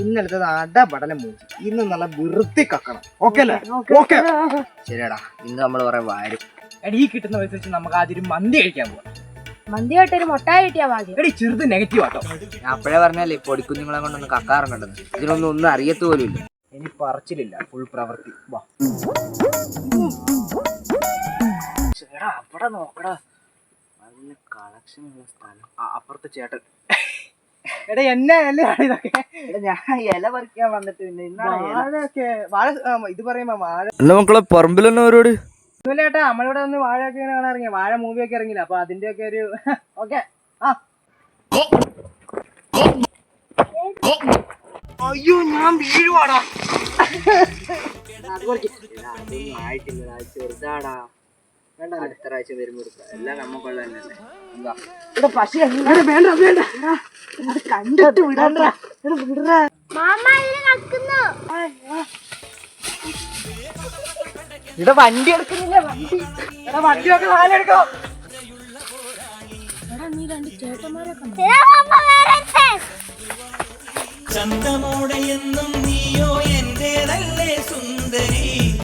ഇന്നലത്തെ അടപടലം മൂഞ്ചി. ഇന്ന് നല്ല വൃത്തി കക്കണം. ഓക്കെ അല്ലേ? ഓക്കെ. ശരിയാടാ, ഇന്ന് നമ്മൾ കുറെ വാരും. എടി, ഈ കിട്ടുന്ന പൈസ വെച്ച് നമുക്ക് ആദ്യം ഒരു മന്തി കഴിക്കാൻ പോവാം. മന്തി കേട്ടൊരു മുട്ടായി കിട്ടിയാ ഭാഗ്യം. എടി, ചെറുത് നെഗറ്റീവ് ആട്ടോ. ഞാൻ അപ്പഴേ പറഞ്ഞല്ലേ പൊടിക്കുഞ്ഞുങ്ങളെ കൊണ്ടൊന്നും കക്കാറുണ്ടെന്ന്. ഇതിനൊന്നും അറിയത്ത് പോലും ഇല്ല. ഇനി പറച്ചിലില്ല, ഫുൾ പ്രവൃത്തി. വാ. ചേടാ, അവിടെ നോക്കടാ, നല്ല കളക്ഷൻ ഉള്ള സ്ഥലം. അപ്പുറത്തെ ചേട്ടൻ. എടാ, എന്നെ ഇതൊക്കെ ഞാൻ ഇല പറിക്കാൻ വന്നിട്ട് വാഴയൊക്കെ വാഴ ഇത് പറയുമ്പോ വാഴ മക്കളെ പറമ്പിൽ തന്നെ ഒരുപാട് ചേട്ടാ, നമ്മളിവിടെ ഒന്ന് വാഴയൊക്കെ ഇങ്ങനെ കാണാൻ ഇറങ്ങിയ വാഴ മൂവിയൊക്കെ ഇറങ്ങില്ല. അപ്പൊ അതിന്റെ ഒക്കെ ഒരു ഓക്കെ. അയ്യോ, ഞാൻ വീഴുവാടാ. ആയിട്ടില്ല, ചെറുതാടാ. വേണ്ട, അടുത്ത പ്രാവശ്യം വരുമ്പോ എല്ലാം നമ്മക്കുള്ള തന്നെയല്ലേ. പശു വേണ്ട വേണ്ട, അത് കണ്ടിട്ട് വിടണ്ട. ഇവിടെ വണ്ടി എടുക്കുന്നില്ല. വണ്ടിയൊക്കെ വാലെടുക്കോ. ചന്തമോടെ എന്നും നീയോ എന്റേതല്ലേ സുന്ദരി.